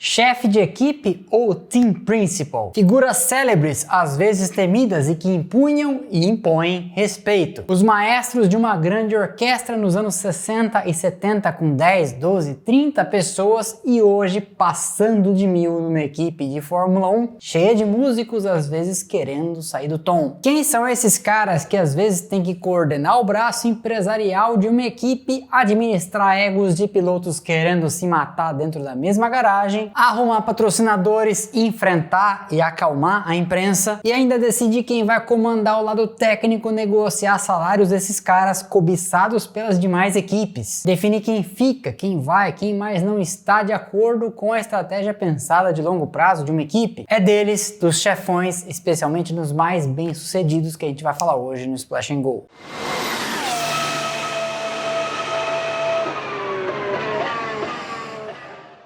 Chefe de equipe ou team principal? Figuras célebres, às vezes temidas e que impunham e impõem respeito. Os maestros de uma grande orquestra nos anos 60 e 70 com 10, 12, 30 pessoas e hoje passando de 1000 numa equipe de Fórmula 1 cheia de músicos às vezes querendo sair do tom. Quem são esses caras que às vezes têm que coordenar o braço empresarial de uma equipe, administrar egos de pilotos querendo se matar dentro da mesma garagem, arrumar patrocinadores, enfrentar e acalmar a imprensa e ainda decidir quem vai comandar o lado técnico, negociar salários desses caras cobiçados pelas demais equipes, definir quem fica, quem vai, quem mais não está de acordo com a estratégia pensada de longo prazo de uma equipe? É deles, dos chefões, especialmente nos mais bem-sucedidos que a gente vai falar hoje no Splash and Go.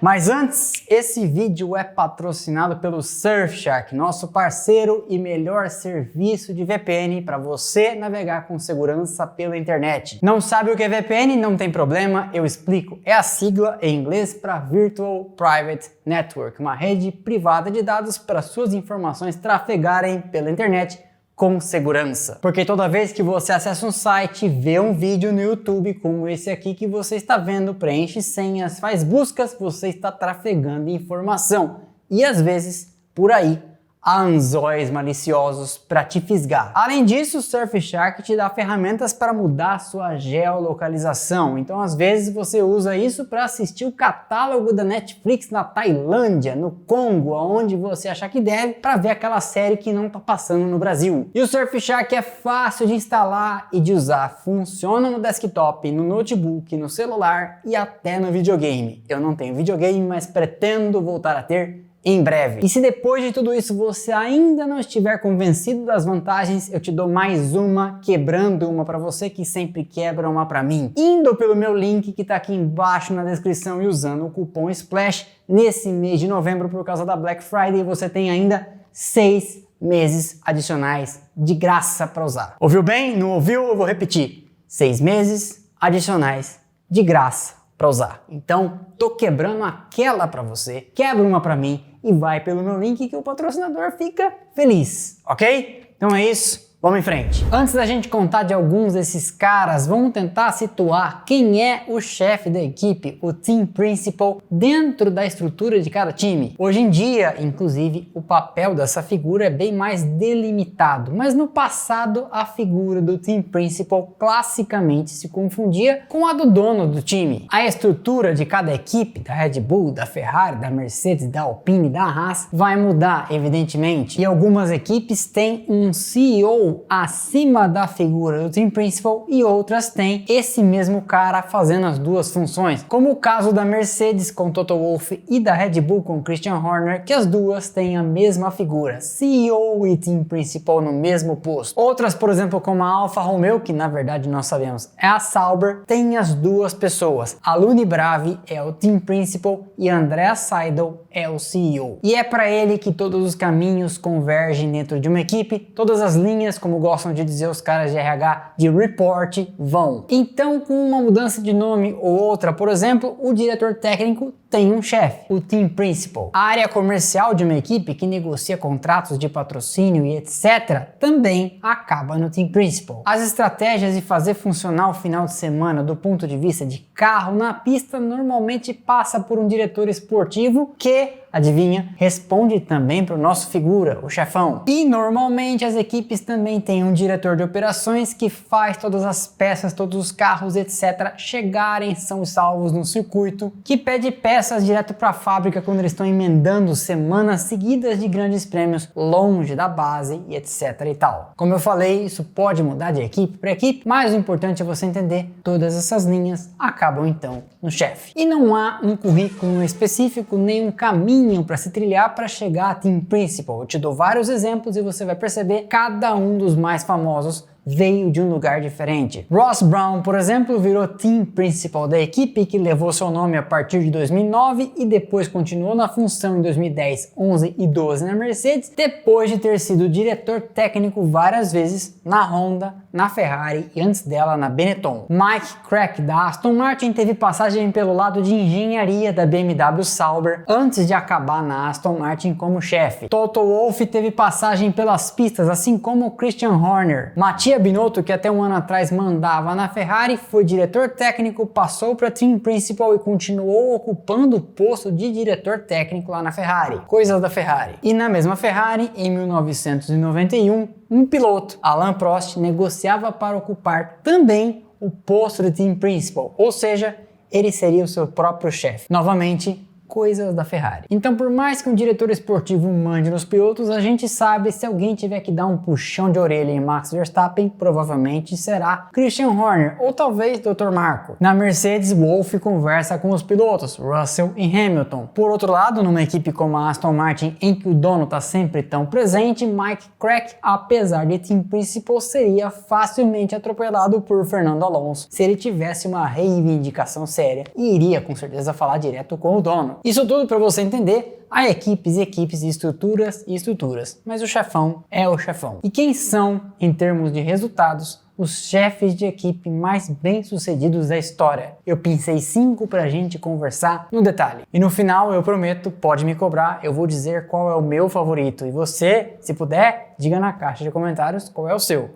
Mas antes, esse vídeo é patrocinado pelo Surfshark, nosso parceiro e melhor serviço de VPN para você navegar com segurança pela internet. Não sabe o que é VPN? Não tem problema, eu explico. É a sigla em inglês para Virtual Private Network, uma rede privada de dados para suas informações trafegarem pela internet com segurança. Porque toda vez que você acessa um site, vê um vídeo no YouTube como esse aqui que você está vendo, preenche senhas, faz buscas, você está trafegando informação. E às vezes, por aí, há anzóis maliciosos para te fisgar. Além disso, o Surfshark te dá ferramentas para mudar sua geolocalização. Então, às vezes, você usa isso para assistir o catálogo da Netflix na Tailândia, no Congo, aonde você achar que deve, para ver aquela série que não está passando no Brasil. E o Surfshark é fácil de instalar e de usar. Funciona no desktop, no notebook, no celular e até no videogame. Eu não tenho videogame, mas pretendo voltar a ter em breve. E se depois de tudo isso você ainda não estiver convencido das vantagens, eu te dou mais uma, quebrando uma para você que sempre quebra uma para mim. Indo pelo meu link que tá aqui embaixo na descrição e usando o cupom SPLASH, nesse mês de novembro por causa da Black Friday, você tem ainda 6 meses adicionais de graça para usar. Ouviu bem? Não ouviu? Eu vou repetir. 6 meses adicionais de graça para usar. Então, tô quebrando aquela para você, quebra uma para mim e vai pelo meu link que o patrocinador fica feliz, ok? Então é isso. Vamos em frente. Antes da gente contar de alguns desses caras, vamos tentar situar quem é o chefe da equipe, o team principal, dentro da estrutura de cada time. Hoje em dia, inclusive, o papel dessa figura é bem mais delimitado, mas no passado a figura do team principal classicamente se confundia com a do dono do time. A estrutura de cada equipe, da Red Bull, da Ferrari, da Mercedes, da Alpine, da Haas, vai mudar, evidentemente. E algumas equipes têm um CEO acima da figura do team principal e outras têm esse mesmo cara fazendo as duas funções, como o caso da Mercedes com Toto Wolff e da Red Bull com Christian Horner, que as duas têm a mesma figura, CEO e team principal no mesmo posto. Outras, por exemplo, como a Alfa Romeo, que na verdade nós sabemos é a Sauber, tem as duas pessoas. Aluni Bravi é o team principal e Andrea Seidel é o CEO. E é para ele que todos os caminhos convergem dentro de uma equipe, todas as linhas, como gostam de dizer os caras de RH, de report, vão. Então, com uma mudança de nome ou outra, por exemplo, o diretor técnico tem um chefe, o team principal. A área comercial de uma equipe que negocia contratos de patrocínio e etc. também acaba no team principal. As estratégias de fazer funcionar o final de semana do ponto de vista de carro na pista normalmente passa por um diretor esportivo que, adivinha, responde também para o nosso figura, o chefão. E normalmente as equipes também têm um diretor de operações que faz todas as peças, todos os carros, etc. chegarem são e salvos no circuito, que pede peças direto para a fábrica quando eles estão emendando semanas seguidas de grandes prêmios longe da base e etc e tal. Como eu falei, isso pode mudar de equipe para equipe, mas o importante é você entender todas essas linhas acabam então no chefe. E não há um currículo específico, nem um caminho para se trilhar para chegar a team principal. Eu te dou vários exemplos e você vai perceber cada um dos mais famosos veio de um lugar diferente. Ross Brown, por exemplo, virou team principal da equipe, que levou seu nome a partir de 2009 e depois continuou na função em 2010, 11 e 12 na Mercedes, depois de ter sido diretor técnico várias vezes na Honda, na Ferrari e antes dela na Benetton. Mike Krack da Aston Martin teve passagem pelo lado de engenharia da BMW Sauber antes de acabar na Aston Martin como chefe. Toto Wolff teve passagem pelas pistas, assim como Christian Horner. Mattia Binotto, que até um ano atrás mandava na Ferrari, foi diretor técnico, passou para Team Principal e continuou ocupando o posto de diretor técnico lá na Ferrari. Coisas da Ferrari. E na mesma Ferrari, em 1991, um piloto, Alain Prost, negociava para ocupar também o posto de Team Principal, ou seja, ele seria o seu próprio chefe. Novamente, coisas da Ferrari. Então, por mais que um diretor esportivo mande nos pilotos, a gente sabe, se alguém tiver que dar um puxão de orelha em Max Verstappen, provavelmente será Christian Horner ou talvez Dr. Marco. Na Mercedes, Wolff conversa com os pilotos Russell e Hamilton. Por outro lado, numa equipe como a Aston Martin, em que o dono está sempre tão presente, Mike Krack, apesar de Team Principal, seria facilmente atropelado por Fernando Alonso se ele tivesse uma reivindicação séria e iria com certeza falar direto com o dono. Isso tudo para você entender, há equipes e equipes, estruturas e estruturas, mas o chefão é o chefão. E quem são, em termos de resultados, os chefes de equipe mais bem-sucedidos da história? Eu pensei 5 pra gente conversar no detalhe. E no final, eu prometo, pode me cobrar, eu vou dizer qual é o meu favorito. E você, se puder, diga na caixa de comentários qual é o seu.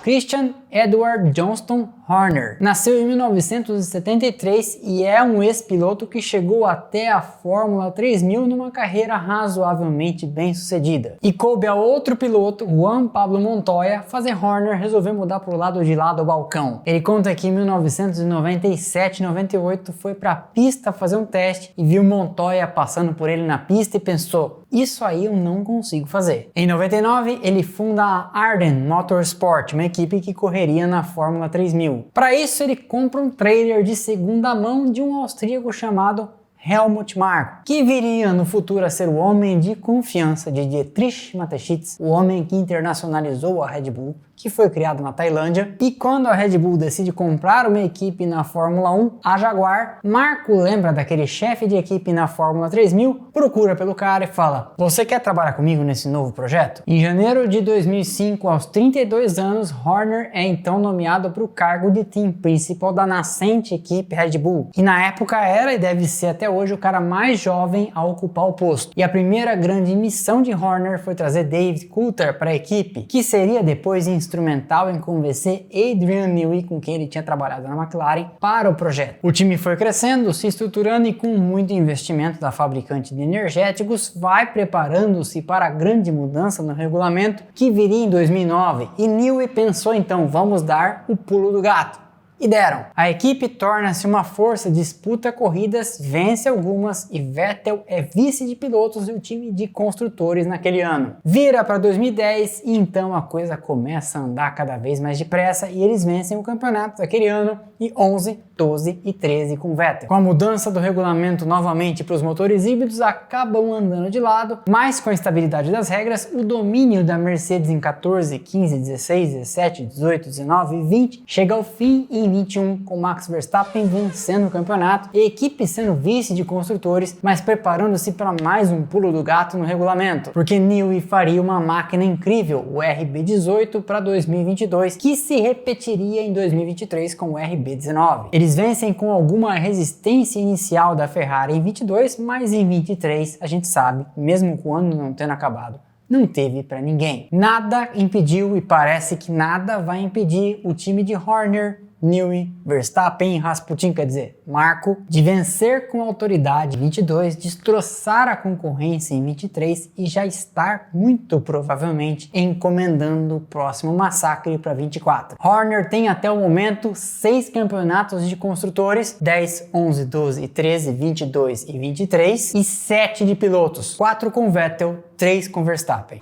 Christian Edward Johnston Horner nasceu em 1973 e é um ex-piloto que chegou até a Fórmula 3000 numa carreira razoavelmente bem sucedida. E coube a outro piloto, Juan Pablo Montoya, fazer Horner resolver mudar para o lado de lá do balcão. Ele conta que em 1997-98 foi para a pista fazer um teste e viu Montoya passando por ele na pista e pensou: isso aí eu não consigo fazer. Em 99, ele funda a Arden Motorsport, uma equipe que correria na Fórmula 3000. Para isso, ele compra um trailer de segunda mão de um austríaco chamado Helmut Marko, que viria no futuro a ser o homem de confiança de Dietrich Mateschitz, o homem que internacionalizou a Red Bull, que foi criado na Tailândia. E quando a Red Bull decide comprar uma equipe na Fórmula 1, a Jaguar, Marko lembra daquele chefe de equipe na Fórmula 3000, procura pelo cara e fala: você quer trabalhar comigo nesse novo projeto? Em janeiro de 2005, aos 32 anos, Horner é então nomeado para o cargo de Team Principal da nascente equipe Red Bull. E na época era e deve ser até hoje o cara mais jovem a ocupar o posto. E a primeira grande missão de Horner foi trazer David Coulthard para a equipe, que seria depois instrumental em convencer Adrian Newey, com quem ele tinha trabalhado na McLaren, para o projeto. O time foi crescendo, se estruturando e com muito investimento da fabricante de energéticos, vai preparando-se para a grande mudança no regulamento que viria em 2009. E Newey pensou então: vamos dar o pulo do gato. E deram. A equipe torna-se uma força, disputa corridas, vence algumas e Vettel é vice de pilotos do time de construtores naquele ano. Vira para 2010 e então a coisa começa a andar cada vez mais depressa e eles vencem o campeonato daquele ano e 11, 12 e 13 com Vettel. Com a mudança do regulamento novamente para os motores híbridos, acabam andando de lado, mas com a estabilidade das regras, o domínio da Mercedes em 14, 15, 16, 17, 18, 19 e 20 chega ao fim e em 21, com Max Verstappen vencendo o campeonato e a equipe sendo vice de construtores, mas preparando-se para mais um pulo do gato no regulamento, porque Newey faria uma máquina incrível, o RB18 para 2022, que se repetiria em 2023 com o RB19. Eles vencem com alguma resistência inicial da Ferrari em 22, mas em 23 a gente sabe, mesmo com o ano não tendo acabado, não teve para ninguém. Nada impediu e parece que nada vai impedir o time de Horner, Newey, Verstappen e Rasputin, quer dizer, Marko, de vencer com autoridade em 22, destroçar a concorrência em 23 e já estar muito provavelmente encomendando o próximo massacre para 24. Horner tem até o momento 6 campeonatos de construtores, 10, 11, 12, 13, 22 e 23 e 7 de pilotos, 4 com Vettel, 3 com Verstappen.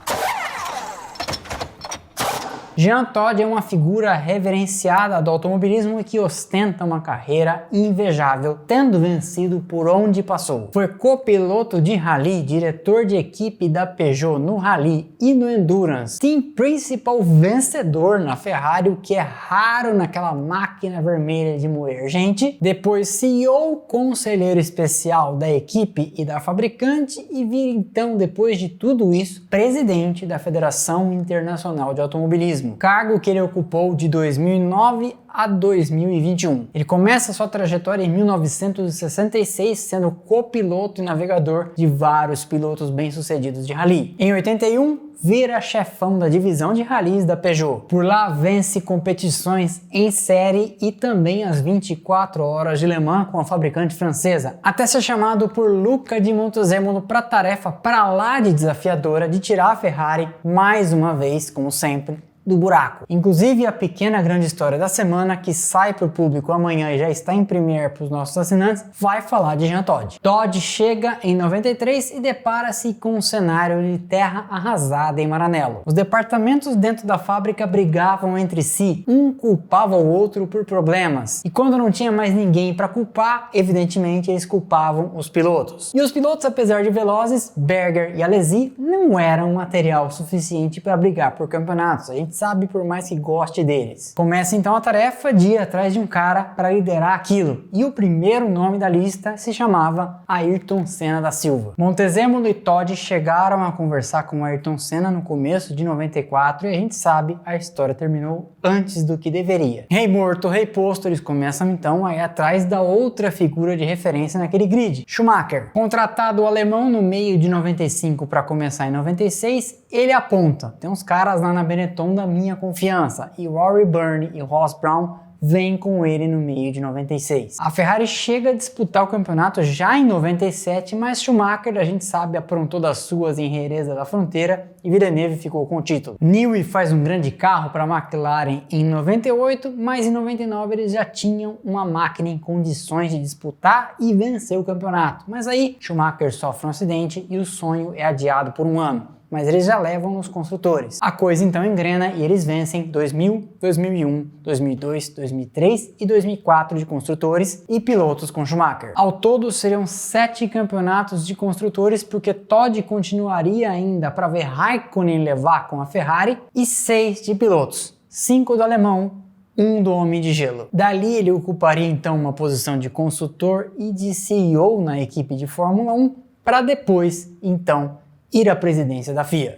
Jean Todt é uma figura reverenciada do automobilismo e que ostenta uma carreira invejável, tendo vencido por onde passou. Foi copiloto de rally, diretor de equipe da Peugeot no rally e no Endurance, team principal vencedor na Ferrari, o que é raro naquela máquina vermelha de moer gente, depois CEO, conselheiro especial da equipe e da fabricante e vira então, depois de tudo isso, presidente da Federação Internacional de Automobilismo, cargo que ele ocupou de 2009 a 2021. Ele começa sua trajetória em 1966, sendo copiloto e navegador de vários pilotos bem-sucedidos de rally. Em 81, vira chefão da divisão de rallies da Peugeot. Por lá vence competições em série e também as 24 horas de Le Mans com a fabricante francesa, até ser chamado por Luca di Montezemolo para a tarefa para lá de desafiadora de tirar a Ferrari mais uma vez, como sempre, do buraco. Inclusive, a pequena grande história da semana, que sai para o público amanhã e já está em Premiere para os nossos assinantes, vai falar de Jean Todt. Todt chega em 93 e depara-se com um cenário de terra arrasada em Maranello. Os departamentos dentro da fábrica brigavam entre si, um culpava o outro por problemas. E quando não tinha mais ninguém para culpar, evidentemente eles culpavam os pilotos. E os pilotos, apesar de velozes, Berger e Alesi não eram material suficiente para brigar por campeonatos. A gente sabe, por mais que goste deles. Começa então a tarefa de ir atrás de um cara para liderar aquilo. E o primeiro nome da lista se chamava Ayrton Senna da Silva. Montezemolo e Todt chegaram a conversar com Ayrton Senna no começo de 94 e a gente sabe, a história terminou antes do que deveria. Rei morto, rei posto, eles começam então a ir atrás da outra figura de referência naquele grid, Schumacher. Contratado o alemão no meio de 95 para começar em 96, ele aponta: tem uns caras lá na Benetton da minha confiança, e Rory Byrne e Ross Brown vêm com ele no meio de 96. A Ferrari chega a disputar o campeonato já em 97, mas Schumacher, a gente sabe, aprontou das suas em Jerez da Fronteira e Villeneuve ficou com o título. Newey faz um grande carro para a McLaren em 98, mas em 99 eles já tinham uma máquina em condições de disputar e vencer o campeonato. Mas aí Schumacher sofre um acidente e o sonho é adiado por um ano. Mas eles já levam nos construtores. A coisa então engrena e eles vencem 2000, 2001, 2002, 2003 e 2004 de construtores e pilotos com Schumacher. Ao todo seriam 7 campeonatos de construtores, porque Todt continuaria ainda para ver Raikkonen levar com a Ferrari, e 6 de pilotos, 5 do alemão, 1 do Homem de Gelo. Dali ele ocuparia então uma posição de consultor e de CEO na equipe de Fórmula 1, para depois então ir à presidência da FIA.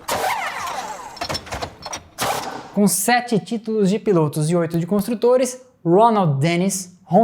Com 7 títulos de pilotos e 8 de construtores, Ron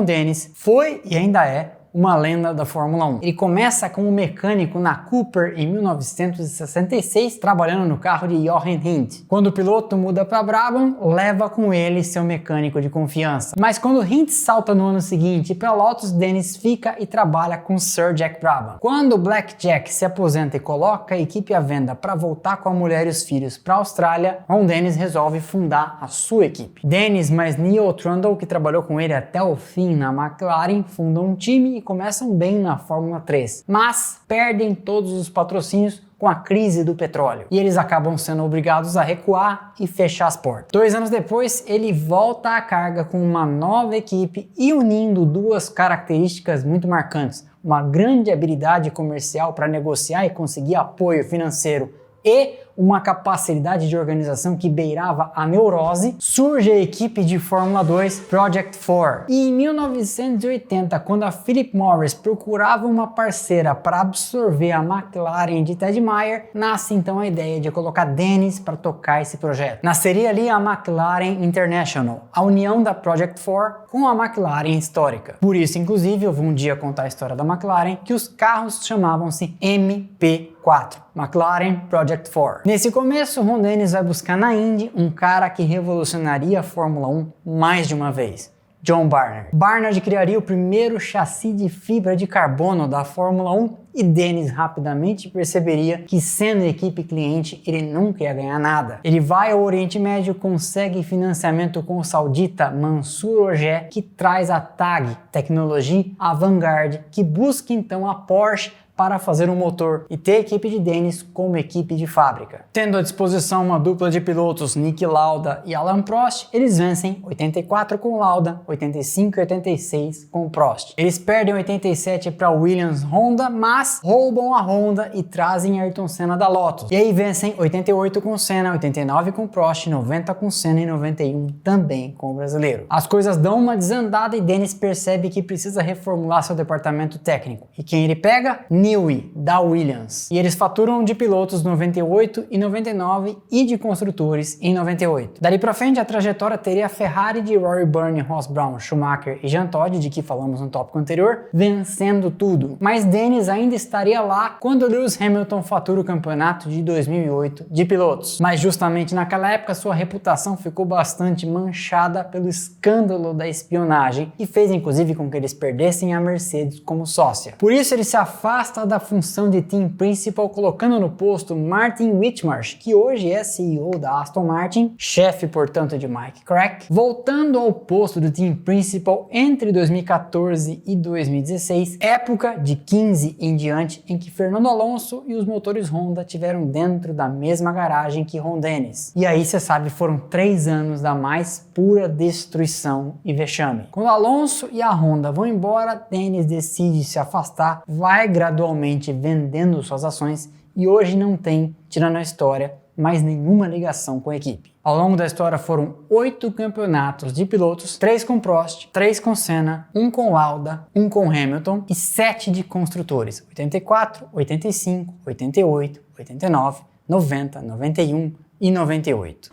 Dennis foi e ainda é uma lenda da Fórmula 1. Ele começa como mecânico na Cooper em 1966, trabalhando no carro de Jochen Rindt. Quando o piloto muda para Brabham, leva com ele seu mecânico de confiança. Mas quando Rindt salta no ano seguinte para Lotus, Dennis fica e trabalha com Sir Jack Brabham. Quando Black Jack se aposenta e coloca a equipe à venda para voltar com a mulher e os filhos para a Austrália, Ron Dennis resolve fundar a sua equipe. Dennis mais Neil Trundle, que trabalhou com ele até o fim na McLaren, fundam um time e começam bem na Fórmula 3, mas perdem todos os patrocínios com a crise do petróleo e eles acabam sendo obrigados a recuar e fechar as portas. 2 anos depois, ele volta à carga com uma nova equipe e unindo 2 características muito marcantes: uma grande habilidade comercial para negociar e conseguir apoio financeiro e uma capacidade de organização que beirava a neurose. Surge a equipe de Fórmula 2 Project 4. E em 1980, quando a Philip Morris procurava uma parceira para absorver a McLaren de Ted Meyer, nasce então a ideia de colocar Dennis para tocar esse projeto. Nasceria ali a McLaren International, a união da Project 4 com a McLaren histórica. Por isso, inclusive, eu vou um dia contar a história da McLaren, que os carros chamavam-se MP4, McLaren Project 4. Nesse começo, Ron Dennis vai buscar na Indy um cara que revolucionaria a Fórmula 1 mais de uma vez: John Barnard. Barnard criaria o primeiro chassi de fibra de carbono da Fórmula 1 e Dennis rapidamente perceberia que, sendo equipe cliente, ele nunca ia ganhar nada. Ele vai ao Oriente Médio, consegue financiamento com o saudita Mansour Ojeh, que traz a TAG, tecnologia avant-garde, que busca então a Porsche para fazer um motor e ter a equipe de Dennis como equipe de fábrica. Tendo à disposição uma dupla de pilotos, Niki Lauda e Alain Prost, eles vencem 84 com Lauda, 85 e 86 com Prost. Eles perdem 87 para Williams Honda, mas roubam a Honda e trazem Ayrton Senna da Lotus. E aí vencem 88 com Senna, 89 com Prost, 90 com Senna e 91 também com o brasileiro. As coisas dão uma desandada e Dennis percebe que precisa reformular seu departamento técnico. E quem ele pega? Newey, da Williams. E eles faturam de pilotos 98 e 99 e de construtores em 98. Dali pra frente a trajetória teria a Ferrari de Rory Byrne, Ross Brown, Schumacher e Jean Todt, de que falamos no tópico anterior, vencendo tudo. Mas Dennis ainda estaria lá quando Lewis Hamilton fatura o campeonato de 2008 de pilotos. Mas justamente naquela época sua reputação ficou bastante manchada pelo escândalo da espionagem e fez inclusive com que eles perdessem a Mercedes como sócia. Por isso ele se afasta da função de Team Principal, colocando no posto Martin Whitmarsh, que hoje é CEO da Aston Martin, chefe portanto de Mike Krack, voltando ao posto do Team Principal entre 2014 e 2016, época de 15 em diante em que Fernando Alonso e os motores Honda tiveram dentro da mesma garagem que Ron Dennis. E aí você sabe, foram 3 anos da mais pura destruição e vexame. Quando Alonso e a Honda vão embora, Dennis decide se afastar, vai gradualmente vendendo suas ações e hoje não tem, tirando a história, mais nenhuma ligação com a equipe. Ao longo da história foram 8 campeonatos de pilotos, 3 com Prost, 3 com Senna, 1 com Lauda, 1 com Hamilton e 7 de construtores, 84, 85, 88, 89, 90, 91 e 98.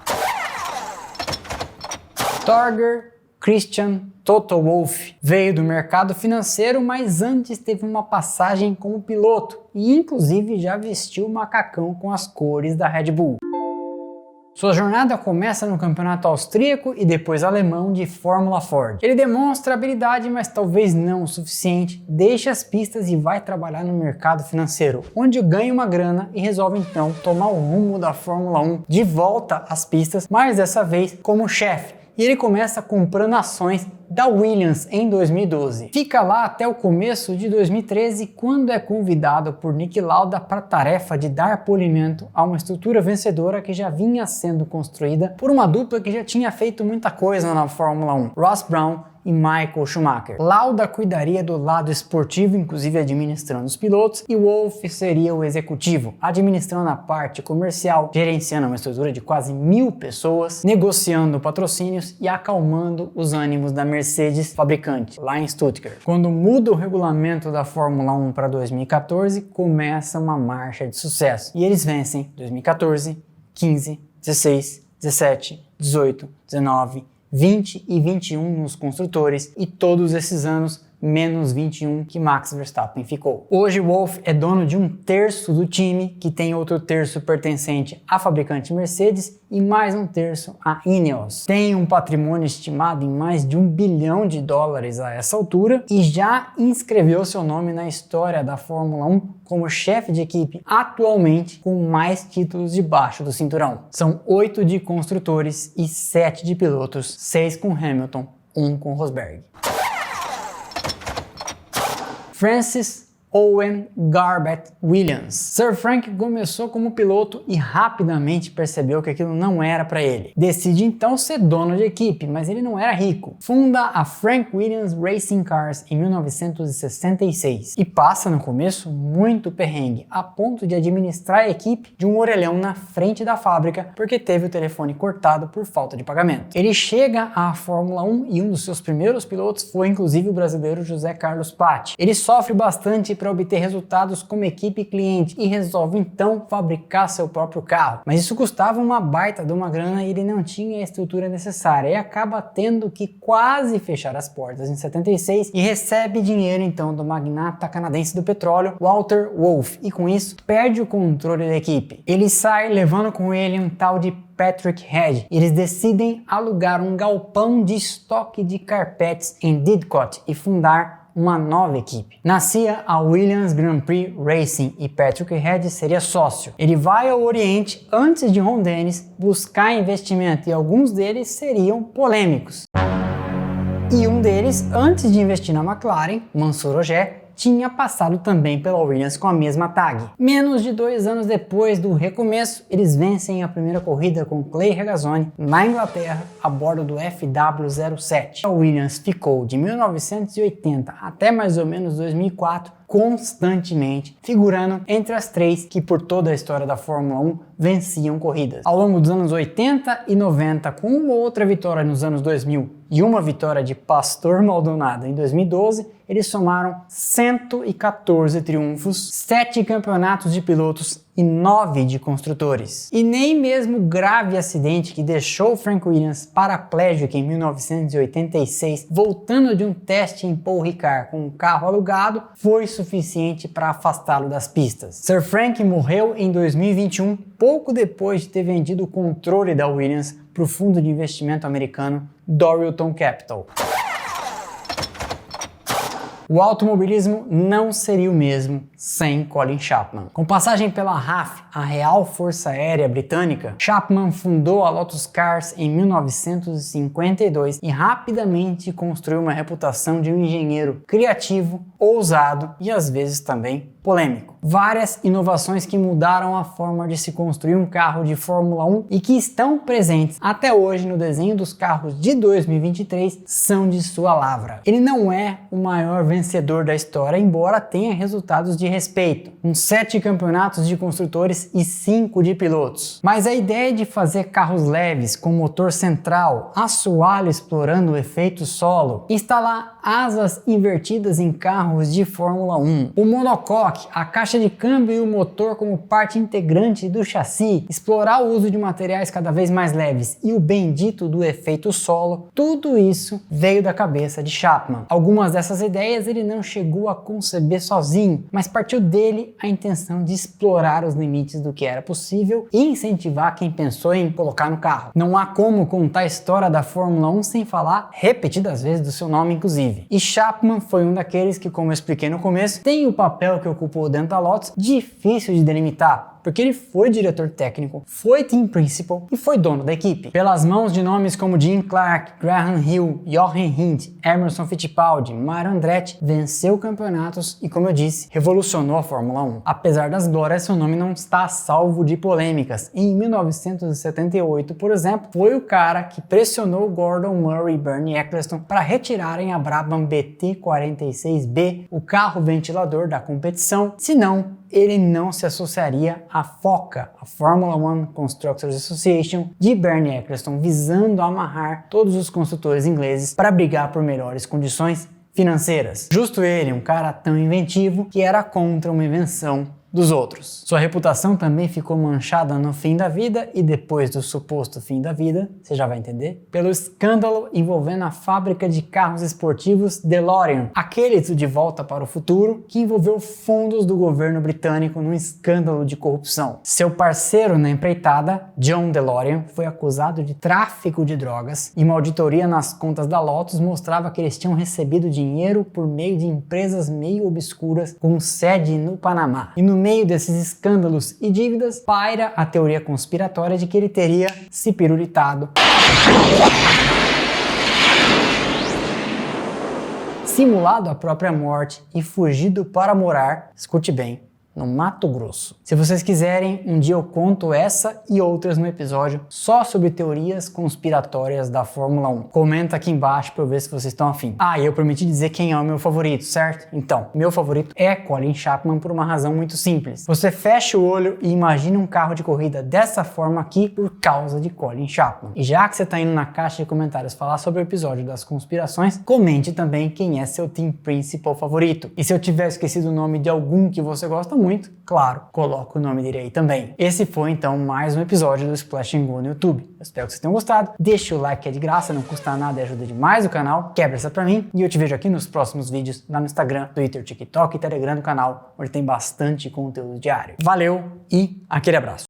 Torger Christian Toto Wolff veio do mercado financeiro, mas antes teve uma passagem como piloto e inclusive já vestiu o macacão com as cores da Red Bull. Sua jornada começa no campeonato austríaco e depois alemão de Fórmula Ford. Ele demonstra habilidade, mas talvez não o suficiente, deixa as pistas e vai trabalhar no mercado financeiro, onde ganha uma grana e resolve então tomar o rumo da Fórmula 1 de volta às pistas, mas dessa vez como chefe. E ele começa comprando ações da Williams em 2012. Fica lá até o começo de 2013, quando é convidado por Niki Lauda para a tarefa de dar polimento a uma estrutura vencedora que já vinha sendo construída por uma dupla que já tinha feito muita coisa na Fórmula 1, Ross Brown e Michael Schumacher. Lauda cuidaria do lado esportivo, inclusive administrando os pilotos, e Wolff seria o executivo, administrando a parte comercial, gerenciando uma estrutura de quase 1000 pessoas, negociando patrocínios e acalmando os ânimos da Mercedes fabricante, lá em Stuttgart. Quando muda o regulamento da Fórmula 1 para 2014, começa uma marcha de sucesso. E eles vencem 2014, 15, 16, 17, 18, 19, 20 e 21 nos construtores e todos esses anos menos 21 que Max Verstappen ficou. Hoje Wolff é dono de 1/3 do time, que tem outro terço pertencente à fabricante Mercedes e mais 1/3 à Ineos. Tem um patrimônio estimado em mais de $1 bilhão a essa altura e já inscreveu seu nome na história da Fórmula 1 como chefe de equipe atualmente com mais títulos debaixo do cinturão. São 8 de construtores e 7 de pilotos, 6 com Hamilton, 1 com Rosberg. Francis Owen Garbutt Williams. Sir Frank começou como piloto e rapidamente percebeu que aquilo não era para ele. Decide então ser dono de equipe, mas ele não era rico. Funda a Frank Williams Racing Cars em 1966 e passa no começo muito perrengue, a ponto de administrar a equipe de um orelhão na frente da fábrica porque teve o telefone cortado por falta de pagamento. Ele chega à Fórmula 1 e um dos seus primeiros pilotos foi inclusive o brasileiro José Carlos Patti. Ele sofre bastante para obter resultados como equipe e cliente e resolve então fabricar seu próprio carro. Mas isso custava uma baita de uma grana e ele não tinha a estrutura necessária e acaba tendo que quase fechar as portas em 76 e recebe dinheiro então do magnata canadense do petróleo, Walter Wolff, e com isso perde o controle da equipe. Ele sai levando com ele um tal de Patrick Head. Eles decidem alugar um galpão de estoque de carpetes em Didcot e fundar uma nova equipe. Nascia a Williams Grand Prix Racing e Patrick Head seria sócio. Ele vai ao Oriente antes de Ron Dennis buscar investimento e alguns deles seriam polêmicos. E um deles, antes de investir na McLaren, Mansour Ojeh, tinha passado também pela Williams com a mesma tag. Menos de 2 anos depois do recomeço, eles vencem a primeira corrida com Clay Regazzoni na Inglaterra a bordo do FW07. A Williams ficou de 1980 até mais ou menos 2004 constantemente figurando entre as 3 que por toda a história da Fórmula 1 venciam corridas. Ao longo dos anos 80 e 90, com uma outra vitória nos anos 2000 e uma vitória de Pastor Maldonado em 2012, eles somaram 114 triunfos, 7 campeonatos de pilotos e 9 de construtores. E nem mesmo o grave acidente que deixou Frank Williams paraplégico em 1986, voltando de um teste em Paul Ricard com um carro alugado, foi suficiente para afastá-lo das pistas. Sir Frank morreu em 2021, pouco depois de ter vendido o controle da Williams para o fundo de investimento americano Dorilton Capital. O automobilismo não seria o mesmo sem Colin Chapman. Com passagem pela RAF, a Real Força Aérea Britânica, Chapman fundou a Lotus Cars em 1952 e rapidamente construiu uma reputação de um engenheiro criativo, ousado e às vezes também polêmico. Várias inovações que mudaram a forma de se construir um carro de Fórmula 1 e que estão presentes até hoje no desenho dos carros de 2023 são de sua lavra. Ele não é o maior vencedor da história, embora tenha resultados de respeito, com 7 campeonatos de construtores e 5 de pilotos. Mas a ideia de fazer carros leves com motor central, assoalho explorando o efeito solo, instalar asas invertidas em carros de Fórmula 1, o monocoque, a caixa de câmbio e o motor como parte integrante do chassi, explorar o uso de materiais cada vez mais leves e o bendito do efeito solo, tudo isso veio da cabeça de Chapman. Algumas dessas ideias ele não chegou a conceber sozinho, mas partiu dele a intenção de explorar os limites do que era possível e incentivar quem pensou em colocar no carro. Não há como contar a história da Fórmula 1 sem falar repetidas vezes do seu nome, inclusive. E Chapman foi um daqueles que, como eu expliquei no começo, tem o papel que ocupou dentro da Lotus difícil de delimitar, porque ele foi diretor técnico, foi team principal e foi dono da equipe. Pelas mãos de nomes como Jim Clark, Graham Hill, Jochen Rindt, Emerson Fittipaldi, Mario Andretti, venceu campeonatos e, como eu disse, revolucionou a Fórmula 1. Apesar das glórias, seu nome não está a salvo de polêmicas. Em 1978, por exemplo, foi o cara que pressionou Gordon Murray e Bernie Ecclestone para retirarem a Brabham BT46B, o carro ventilador da competição, senão ele não se associaria à FOCA, a Formula One Constructors Association, de Bernie Ecclestone, visando amarrar todos os construtores ingleses para brigar por melhores condições financeiras. Justo ele, um cara tão inventivo que era contra uma invenção dos outros. Sua reputação também ficou manchada no fim da vida e depois do suposto fim da vida, você já vai entender, pelo escândalo envolvendo a fábrica de carros esportivos DeLorean, aquele do De Volta para o Futuro, que envolveu fundos do governo britânico num escândalo de corrupção. Seu parceiro na empreitada, John DeLorean, foi acusado de tráfico de drogas e uma auditoria nas contas da Lotus mostrava que eles tinham recebido dinheiro por meio de empresas meio obscuras com sede no Panamá. E no meio desses escândalos e dívidas, paira a teoria conspiratória de que ele teria se pirulitado, simulado a própria morte e fugido para morar, escute bem, no Mato Grosso. Se vocês quiserem, um dia eu conto essa e outras no episódio só sobre teorias conspiratórias da Fórmula 1. Comenta aqui embaixo para eu ver se vocês estão afim. Ah, e eu prometi dizer quem é o meu favorito, certo? Então, meu favorito é Colin Chapman por uma razão muito simples. Você fecha o olho e imagina um carro de corrida dessa forma aqui por causa de Colin Chapman. E já que você está indo na caixa de comentários falar sobre o episódio das conspirações, comente também quem é seu team principal favorito. E se eu tiver esquecido o nome de algum que você gosta muito, claro, coloca o nome dele aí também. Esse foi então mais um episódio do Splash & Go no YouTube. Eu espero que vocês tenham gostado. Deixa o like que é de graça, não custa nada e ajuda demais o canal. Quebra essa pra mim e eu te vejo aqui nos próximos vídeos lá no Instagram, Twitter, TikTok e Telegram do canal, onde tem bastante conteúdo diário. Valeu e aquele abraço.